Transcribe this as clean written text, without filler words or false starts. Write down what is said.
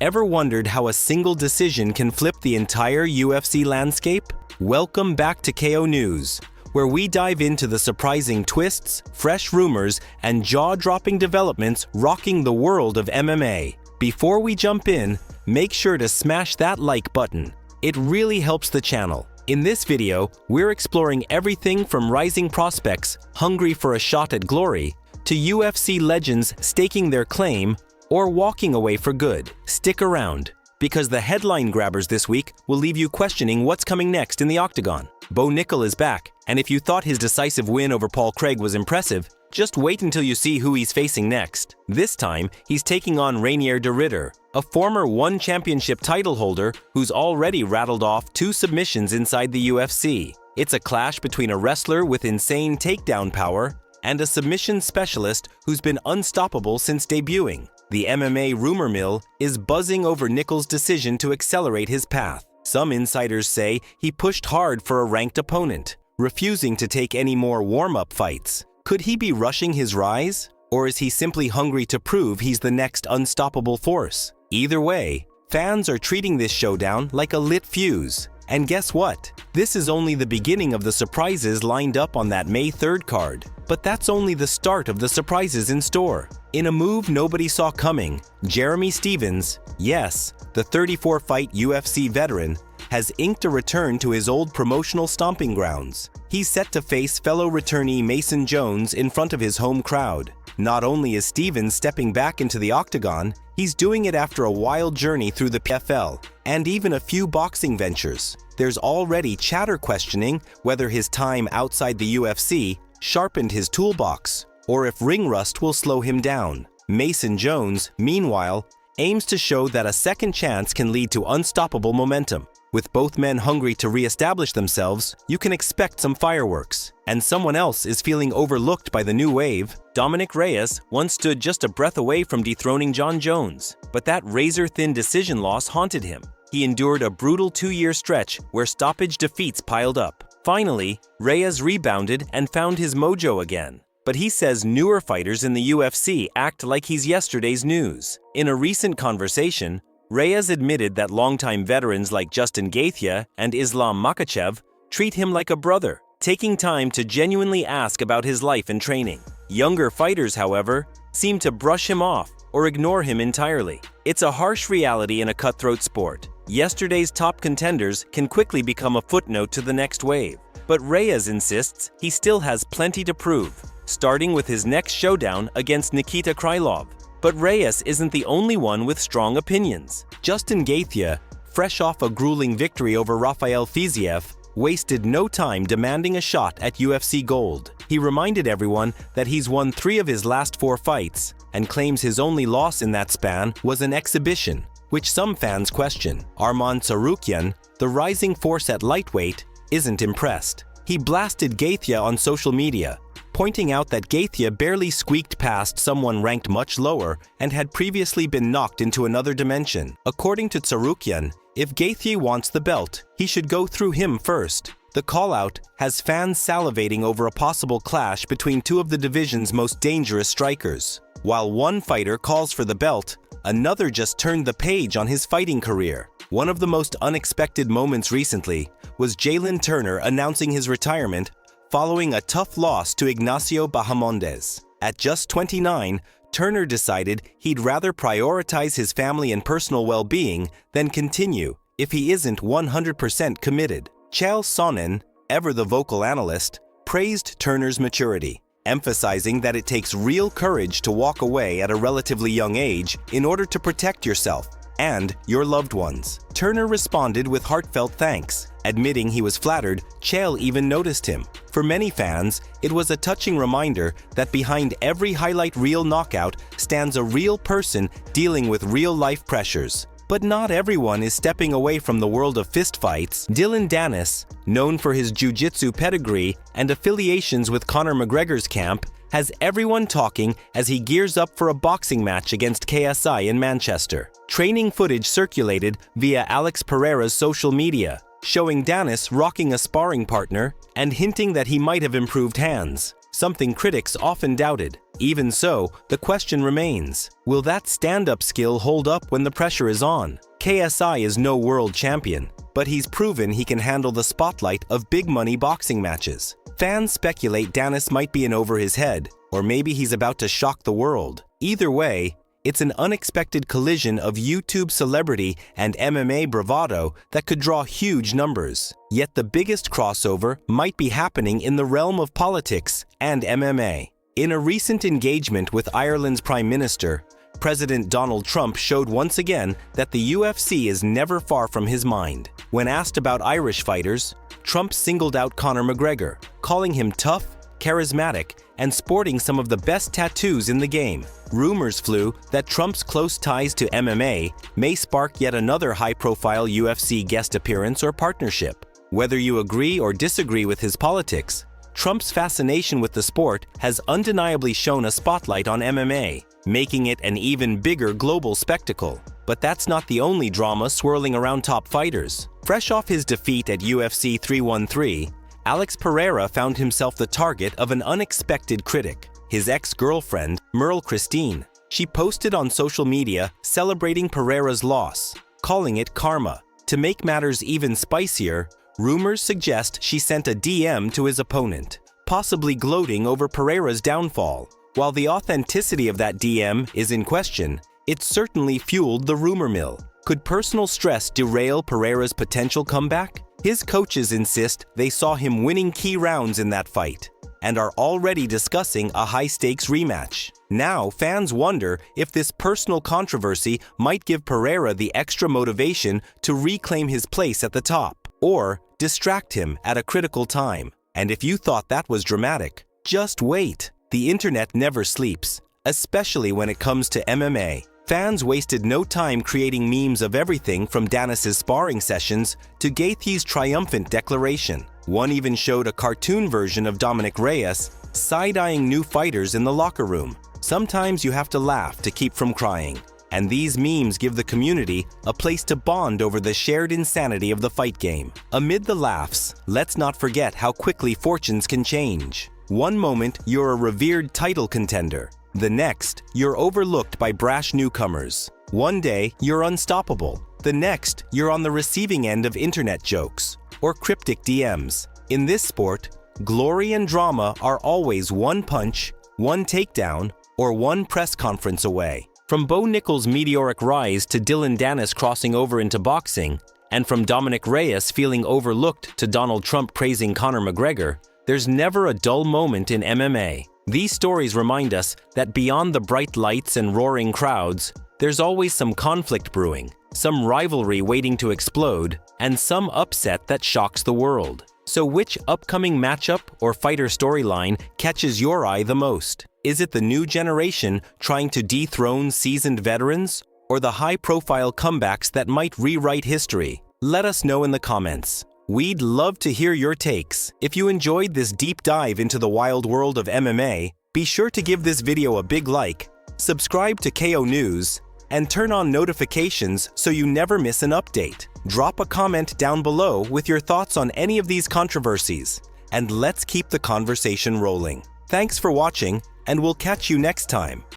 Ever wondered how a single decision can flip the entire UFC landscape? Welcome back to KO News, where we dive into the surprising twists, fresh rumors, and jaw-dropping developments rocking the world of MMA. Before we jump in, make sure to smash that like button. It really helps the channel. In this video, we're exploring everything from rising prospects hungry for a shot at glory to UFC legends staking their claim or walking away for good. Stick around, because the headline grabbers this week will leave you questioning what's coming next in the Octagon. Bo Nickal is back, and if you thought his decisive win over Paul Craig was impressive, just wait until you see who he's facing next. This time, he's taking on Reinier, a former one championship title holder who's already rattled off 2 submissions inside the UFC. It's a clash between a wrestler with insane takedown power and a submission specialist who's been unstoppable since debuting. The MMA rumor mill is buzzing over Nickal'S' decision to accelerate his path. Some insiders say he pushed hard for a ranked opponent, refusing to take any more warm-up fights. Could he be rushing his rise? Or is he simply hungry to prove he's the next unstoppable force? Either way, fans are treating this showdown like a lit fuse. And guess what? This is only the beginning of the surprises lined up on that May 3rd card. But that's only the start of the surprises in store. In a move nobody saw coming, Jeremy Stephens, yes, the 34-fight UFC veteran, has inked a return to his old promotional stomping grounds. He's set to face fellow returnee Mason Jones in front of his home crowd. Not only is Stephens stepping back into the Octagon, he's doing it after a wild journey through the PFL and even a few boxing ventures. There's already chatter questioning whether his time outside the UFC sharpened his toolbox, or if ring rust will slow him down. Mason Jones, meanwhile, aims to show that a second chance can lead to unstoppable momentum. With both men hungry to re-establish themselves, you can expect some fireworks. And someone else is feeling overlooked by the new wave. Dominic Reyes once stood just a breath away from dethroning Jon Jones, but that razor-thin decision loss haunted him. He endured a brutal 2-year stretch where stoppage defeats piled up. Finally, Reyes rebounded and found his mojo again. But he says newer fighters in the UFC act like he's yesterday's news. In a recent conversation, Reyes admitted that longtime veterans like Justin Gaethje and Islam Makhachev treat him like a brother, taking time to genuinely ask about his life and training. Younger fighters, however, seem to brush him off or ignore him entirely. It's a harsh reality in a cutthroat sport. Yesterday's top contenders can quickly become a footnote to the next wave. But Reyes insists he still has plenty to prove, starting with his next showdown against Nikita Krylov. But Reyes isn't the only one with strong opinions. Justin Gaethje, fresh off a grueling victory over Rafael Fiziev, wasted no time demanding a shot at UFC Gold. He reminded everyone that he's won 3 of his last 4 fights and claims his only loss in that span was an exhibition, which some fans question. Arman Tsarukyan, the rising force at lightweight, isn't impressed. He blasted Gaethje on social media, pointing out that Gaethje barely squeaked past someone ranked much lower and had previously been knocked into another dimension. According to Tsarukyan, if Gaethje wants the belt, he should go through him first. The call-out has fans salivating over a possible clash between 2 of the division's most dangerous strikers. While one fighter calls for the belt, another just turned the page on his fighting career. One of the most unexpected moments recently was Jalin Turner announcing his retirement following a tough loss to Ignacio Bahamondes. At just 29, Turner decided he'd rather prioritize his family and personal well-being than continue if he isn't 100% committed. Chael Sonnen, ever the vocal analyst, praised Turner's maturity, emphasizing that it takes real courage to walk away at a relatively young age in order to protect yourself and your loved ones. Turner responded with heartfelt thanks, admitting he was flattered Chael even noticed him. For many fans, it was a touching reminder that behind every highlight reel knockout stands a real person dealing with real-life pressures. But not everyone is stepping away from the world of fistfights. Danis, known for his jiu-jitsu pedigree and affiliations with Conor McGregor's camp, has everyone talking as he gears up for a boxing match against KSI in Manchester. Training footage circulated via Alex Pereira's social media, showing Danis rocking a sparring partner and hinting that he might have improved hands, something critics often doubted. Even so, the question remains, will that stand-up skill hold up when the pressure is on? KSI is no world champion, but he's proven he can handle the spotlight of big-money boxing matches. Fans speculate Danis might be in over his head, or maybe he's about to shock the world. Either way, it's an unexpected collision of YouTube celebrity and MMA bravado that could draw huge numbers. Yet the biggest crossover might be happening in the realm of politics and MMA. In a recent engagement with Ireland's Prime Minister, President Donald Trump showed once again that the UFC is never far from his mind. When asked about Irish fighters, Trump singled out Conor McGregor, calling him tough, charismatic, and sporting some of the best tattoos in the game. Rumors flew that Trump's close ties to MMA may spark yet another high-profile UFC guest appearance or partnership. Whether you agree or disagree with his politics, Trump's fascination with the sport has undeniably shone a spotlight on MMA, making it an even bigger global spectacle. But that's not the only drama swirling around top fighters. Fresh off his defeat at UFC 313, Alex Pereira found himself the target of an unexpected critic, his ex-girlfriend, Merle Christine. She posted on social media celebrating Pereira's loss, calling it karma. To make matters even spicier, rumors suggest she sent a DM to his opponent, possibly gloating over Pereira's downfall. While the authenticity of that DM is in question, it certainly fueled the rumor mill. Could personal stress derail Pereira's potential comeback? His coaches insist they saw him winning key rounds in that fight and are already discussing a high-stakes rematch. Now, fans wonder if this personal controversy might give Pereira the extra motivation to reclaim his place at the top, or distract him at a critical time. And if you thought that was dramatic, just wait. The internet never sleeps, especially when it comes to MMA. Fans wasted no time creating memes of everything from Danis' sparring sessions to Gaethje's triumphant declaration. One even showed a cartoon version of Dominic Reyes side-eyeing new fighters in the locker room. Sometimes you have to laugh to keep from crying, and these memes give the community a place to bond over the shared insanity of the fight game. Amid the laughs, let's not forget how quickly fortunes can change. One moment, you're a revered title contender. The next, you're overlooked by brash newcomers. One day, you're unstoppable. The next, you're on the receiving end of internet jokes or cryptic DMs. In this sport, glory and drama are always one punch, one takedown, or one press conference away. From Bo Nickal's meteoric rise to Dillon Danis crossing over into boxing, and from Dominic Reyes feeling overlooked to Donald Trump praising Conor McGregor, there's never a dull moment in MMA. These stories remind us that beyond the bright lights and roaring crowds, there's always some conflict brewing, some rivalry waiting to explode, and some upset that shocks the world. So which upcoming matchup or fighter storyline catches your eye the most? Is it the new generation trying to dethrone seasoned veterans, or the high-profile comebacks that might rewrite history? Let us know in the comments. We'd love to hear your takes. If you enjoyed this deep dive into the wild world of MMA, be sure to give this video a big like, subscribe to KO News, and turn on notifications so you never miss an update. Drop a comment down below with your thoughts on any of these controversies, and let's keep the conversation rolling. Thanks for watching, and we'll catch you next time.